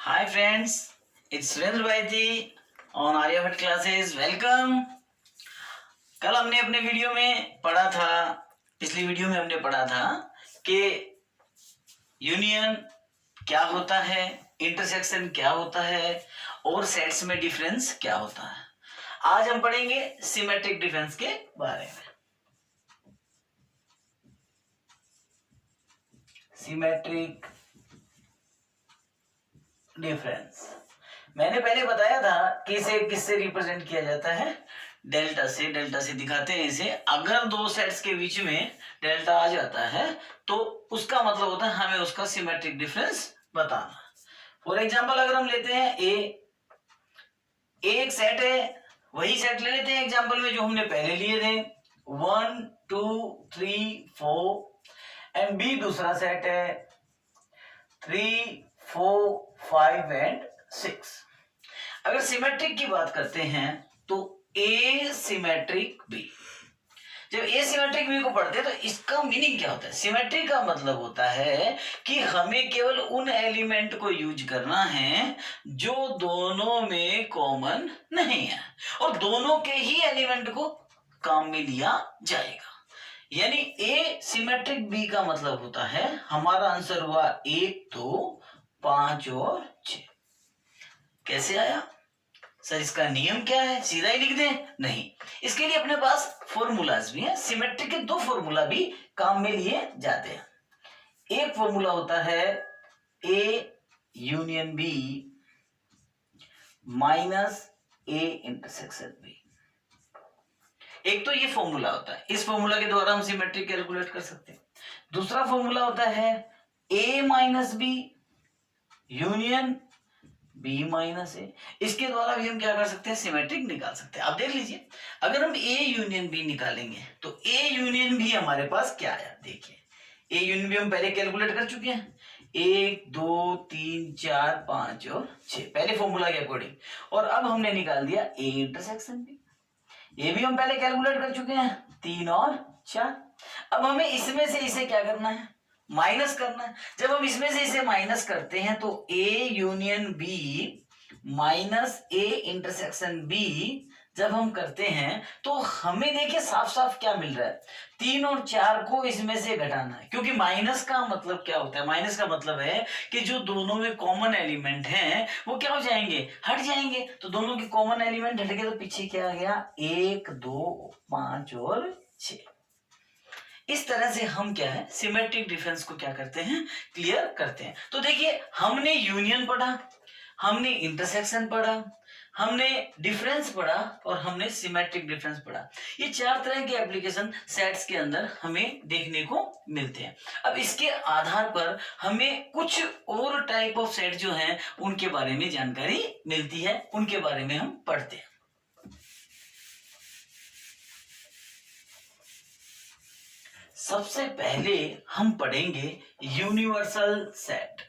Hi friends, it's Surendra Bhaiti on Aryabhat classes. Welcome. कल हमने अपने वीडियो में पढ़ा था, पिछली वीडियो में हमने पढ़ा था कि यूनियन क्या होता है, इंटरसेक्शन क्या होता है और सेट्स में डिफरेंस क्या होता है। आज हम पढ़ेंगे सिमेट्रिक डिफरेंस के बारे में। सिमेट्रिक डिफरेंस मैंने पहले बताया था कि इसे किससे रिप्रेजेंट किया जाता है, डेल्टा से दिखाते हैं इसे। अगर दो सेट्स के बीच में डेल्टा आ जाता है तो उसका मतलब होता है हमें उसका सिमेट्रिक डिफरेंस बताना। फॉर एग्जांपल अगर हम लेते हैं एक सेट है, वही सेट ले लेते हैं एग्जांपल में जो हमने पहले लिए थे 1 2 3 4 एंड बी दूसरा सेट है 3 4 5 एंड 6। अगर सिमेट्रिक की बात करते हैं तो ए सिमेट्रिक बी, जब ए सिमेट्रिक बी को पढ़ते हैं तो इसका मीनिंग क्या होता है। सिमेट्रिक का मतलब होता है कि हमें केवल उन एलिमेंट को यूज करना है जो दोनों में कॉमन नहीं है और दोनों के ही एलिमेंट को काम में लिया जाएगा। यानी ए सिमेट्रिक बी का मतलब होता है हमारा आंसर हुआ 1 2 5 और 6। कैसे आया सर, इसका नियम क्या है, सीधा ही लिख दें? नहीं, इसके लिए अपने पास फॉर्मूलाज भी हैं। सिमेट्रिक के दो फॉर्मूला भी काम में लिए जाते हैं। एक फॉर्मूला होता है A union B minus A intersection B. एक तो ये फॉर्मूला होता है, इस फॉर्मूला के द्वारा हम सिमेट्रिक कैलकुलेट कर सकते हैं। दूसरा फॉर्मूला होता है A minus B union B minus A. इसके द्वारा भी हम क्या कर सकते हैं, सिमेट्रिक निकाल सकते हैं। आप देख लीजिए, अगर हम ए यूनियन बी निकालेंगे तो ए यूनियन बी हमारे पास क्या आया, देखिए ए यूनियन बी हम पहले कैलकुलेट कर चुके हैं 1 2 3 4 5 और 6 पहले फॉर्मूला के अकॉर्डिंग। और अब हमने निकाल दिया ए इंटरसेक्शन बी, ये भी हम पहले कैलकुलेट कर चुके हैं 3 और 4। अब हमें इसमें से इसे क्या करना है, माइनस करना है। जब हम इसमें से इसे माइनस करते हैं तो A union B minus A intersection B जब हम करते हैं तो हमें देखिए साफ साफ क्या मिल रहा है, 3 और 4 को इसमें से घटाना है। क्योंकि माइनस का मतलब क्या होता है, माइनस का मतलब है कि जो दोनों में कॉमन एलिमेंट हैं वो क्या हो जाएंगे, हट जाएंगे। तो दोनों के कॉमन एलिमेंट हट गए तो पीछे क्या आ गया 1 2 5 और 6। इस तरह से हम क्या है सिमेट्रिक डिफरेंस को क्या करते हैं, क्लियर करते हैं। तो देखिए हमने यूनियन पढ़ा, हमने इंटरसेक्शन पढ़ा, हमने डिफरेंस पढ़ा और हमने सिमेट्रिक डिफरेंस पढ़ा। ये 4 तरह के एप्लीकेशन सेट्स के अंदर हमें देखने को मिलते हैं। अब इसके आधार पर हमें कुछ और टाइप ऑफ सेट जो हैं उनके बारे में जानकारी मिलती है, उनके बारे में हम पढ़ते हैं। सबसे पहले हम पढ़ेंगे यूनिवर्सल सेट।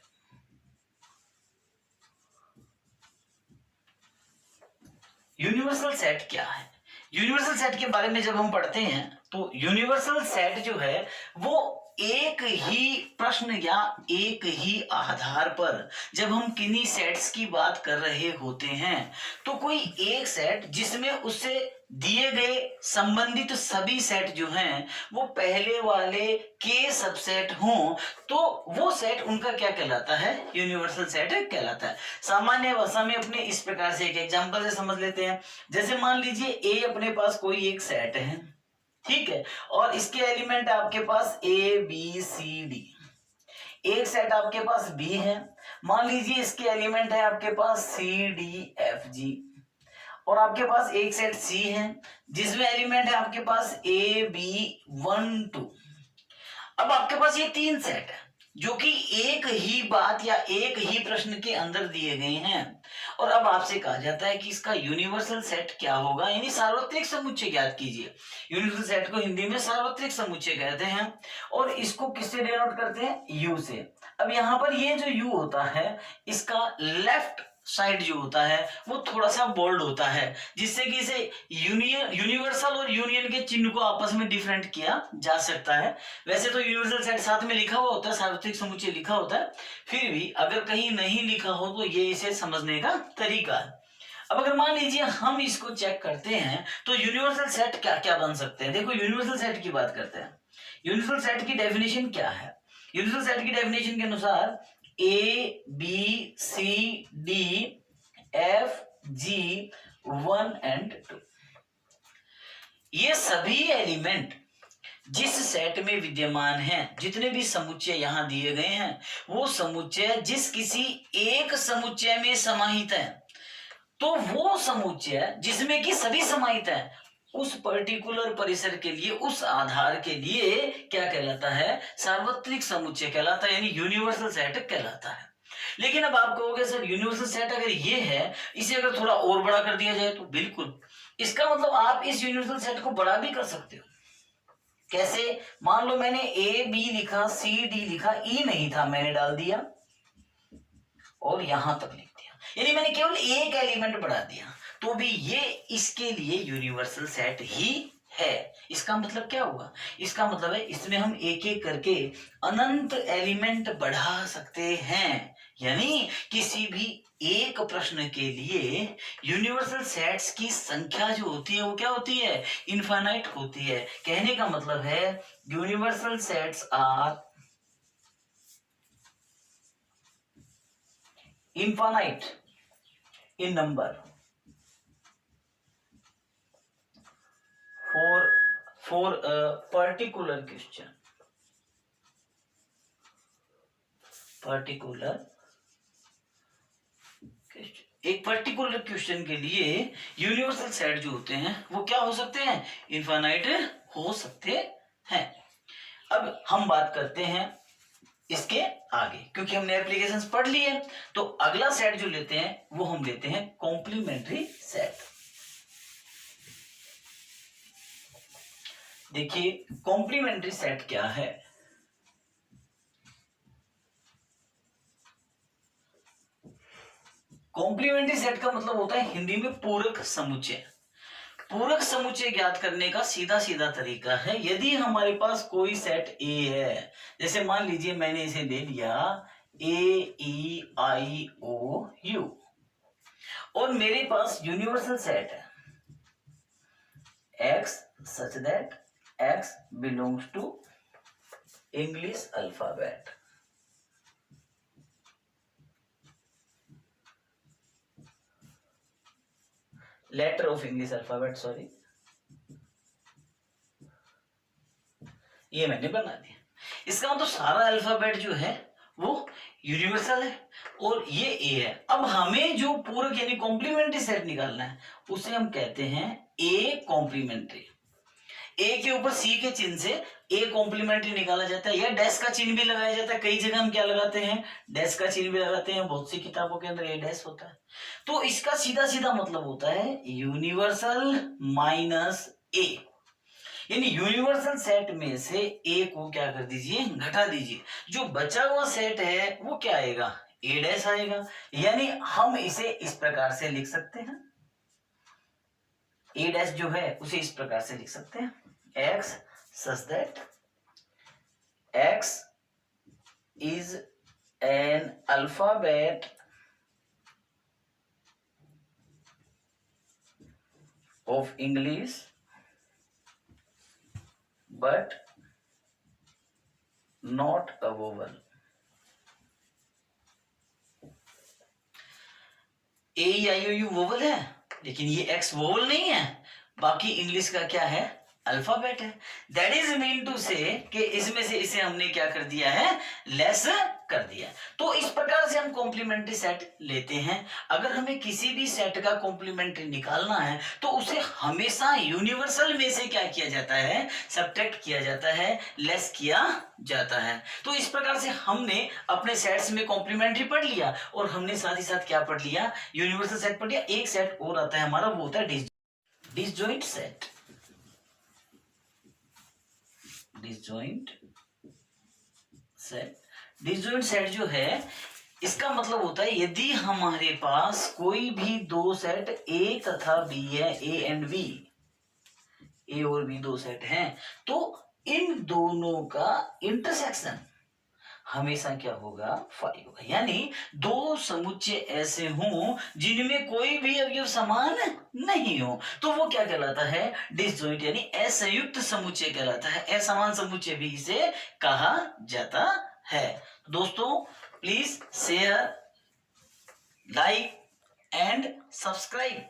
यूनिवर्सल सेट क्या है, यूनिवर्सल सेट के बारे में जब हम पढ़ते हैं तो यूनिवर्सल सेट जो है वो एक ही प्रश्न या एक ही आधार पर जब हम किन्हीं सेट्स की बात कर रहे होते हैं तो कोई एक सेट जिसमें उससे दिए गए संबंधित सभी सेट जो हैं वो पहले वाले के सबसेट हों तो वो सेट उनका क्या कहलाता है, यूनिवर्सल सेट कहलाता है। सामान्य भाषा में अपने इस प्रकार से एक एग्जांपल से समझ लेते हैं। जैसे मान लीजिए ए अपने पास कोई एक सेट है, ठीक है, और इसके एलिमेंट आपके पास ए बी सी डी। एक सेट आपके पास बी है, मान लीजिए इसके एलिमेंट है आपके पास सी डी एफ जी। और आपके पास एक सेट सी है जिसमें एलिमेंट है आपके पास ए बी 1 2। अब आपके पास ये 3 सेट है जो कि एक ही बात या एक ही प्रश्न के अंदर दिए गए हैं। और अब आपसे कहा जाता है कि इसका यूनिवर्सल सेट क्या होगा, यानी सार्वत्रिक समुच्चय ज्ञात कीजिए। यूनिवर्सल सेट को हिंदी में सार्वत्रिक समुच्चय कहते हैं और इसको किससे डिनोट करते हैं, यू से। अब यहाँ पर ये जो u होता है, इसका लेफ्ट साइड जो होता है वो थोड़ा सा बोल्ड होता है, जिससे कि इसे यूनिवर्सल और यूनियन के चिन्ह को आपस में डिफरेंट किया जा सकता है। वैसे तो यूनिवर्सल सेट साथ में लिखा हुआ होता है, सार्वत्रिक समुच्चय लिखा होता है, फिर भी अगर कहीं नहीं लिखा हो तो ये इसे समझने का तरीका है। अब अगर मान लीजिए हम इसको चेक करते हैं तो यूनिवर्सल सेट क्या क्या बन सकते हैं। देखो यूनिवर्सल सेट की बात करते हैं। यूनिवर्सल सेट की डेफिनेशन क्या है? यूनिवर्सल सेट की डेफिनेशन के अनुसार A B C D F G 1 and 2, ये सभी एलिमेंट जिस सेट में विद्यमान हैं, जितने भी समुच्चय यहां दिए गए हैं, वो समुच्चय जिस किसी एक समुच्चय में समाहित है, तो वो समुच्चय जिसमें कि सभी समाहित है, उस पर्टिकुलर परिसर के लिए, उस आधार के लिए क्या कहलाता है? सार्वत्रिक समुच्चय कहलाता है, यानी यूनिवर्सल सेट कहलाता है। लेकिन अब आप कहोगे सर यूनिवर्सल सेट अगर ये है, इसे अगर थोड़ा और बड़ा कर दिया जाए तो बिल्कुल, इसका मतलब आप इस यूनिवर्सल सेट को बड़ा भी कर सकते हो। कैसे? मान लो मैंने ए बी लिखा, सी डी लिखा, ई नहीं था, मैंने डाल दिया और यहां तक लिख दिया, यानी मैंने केवल एक एलिमेंट बढ़ा दिया, तो भी ये इसके लिए यूनिवर्सल सेट ही है। इसका मतलब क्या हुआ? इसका मतलब है इसमें हम एक एक करके अनंत एलिमेंट बढ़ा सकते हैं, यानी किसी भी एक प्रश्न के लिए यूनिवर्सल सेट्स की संख्या जो होती है वो क्या होती है? इनफाइनाइट होती है। कहने का मतलब है universal sets are infinite in number for a particular question, एक पर्टिकुलर क्वेश्चन के लिए यूनिवर्सल सेट जो होते हैं वो क्या हो सकते हैं? इनफाइनाइट हो सकते हैं। अब हम बात करते हैं इसके आगे, क्योंकि हमने एप्लीकेशंस पढ़ ली है, तो अगला सेट जो लेते हैं वो हम लेते हैं कॉम्प्लीमेंट्री सेट। देखिए कॉम्प्लीमेंट्री सेट क्या है? कॉम्प्लीमेंट्री सेट का मतलब होता है हिंदी में पूरक समुच्चय। पूरक समुच्चय ज्ञात करने का सीधा सीधा तरीका है, यदि हमारे पास कोई सेट ए है, जैसे मान लीजिए मैंने इसे ले लिया ए ई आई ओ यू, और मेरे पास यूनिवर्सल सेट है X such that X belongs to English alphabet. Letter of English alphabet, sorry, ये मैंने बना दिया। इसका मतलब सारा अल्फाबेट जो है वो यूनिवर्सल है और ये ए है। अब हमें जो पूरक यानी कॉम्प्लीमेंट्री सेट निकालना है उसे हम कहते हैं ए कॉम्प्लीमेंट्री। ए के ऊपर सी के चिन्ह से ए कॉम्प्लीमेंट्री निकाला जाता है, या डैश का चिन्ह भी लगाया जाता है। कई जगह हम क्या लगाते हैं? डैश का चिन्ह भी लगाते हैं, बहुत सी किताबों के अंदर ए डैश होता है। तो इसका सीधा सीधा मतलब होता है यूनिवर्सल माइनस ए, यानी यूनिवर्सल सेट में से ए को क्या कर दीजिए? घटा दीजिए। जो बचा हुआ सेट है वो क्या आएगा? ए डैश आएगा। यानी हम इसे इस प्रकार से लिख सकते हैं, ए डैश जो है उसे इस प्रकार से लिख सकते हैं, x such that x is an alphabet of English but not a vowel। A I O U vowel है, लेकिन ये एक्स वोवल नहीं है। बाकी इंग्लिश का क्या है? अल्फाबेट है। दैट इज मीन टू से कि इसमें से इसे हमने क्या कर दिया है? लेस कर दिया। तो इस प्रकार से हम कॉम्प्लीमेंट्री सेट लेते हैं। अगर हमें किसी भी सेट का कॉम्प्लीमेंट्री निकालना है तो उसे हमेशा यूनिवर्सल में से क्या किया जाता है? सब्ट्रैक्ट किया जाता है, लेस किया जाता है। तो इस प्रकार से हमने अपने सेट्स में कॉम्प्लीमेंट्री पढ़ लिया और हमने साथ ही साथ क्या पढ़ लिया? यूनिवर्सल सेट पढ़ लिया। एक सेट और आता है हमारा, वो होता है disjoint set. Disjoint set, disjoint set जो है इसका मतलब होता है यदि हमारे पास कोई भी दो सेट ए तथा बी है, ए एंड बी, ए और बी दो सेट हैं, तो इन दोनों का इंटरसेक्शन हमेशा क्या होगा, 5 होगा। यानी दो समुच्चय ऐसे हों जिनमें कोई भी अवयव समान नहीं हो तो वो क्या कहलाता है, डिसजॉइंट, यानी असंयुक्त समुच्चय कहलाता है। असमान समुच्चय भी इसे कहा जाता है। दोस्तों please share, like and subscribe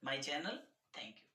my channel. Thank you.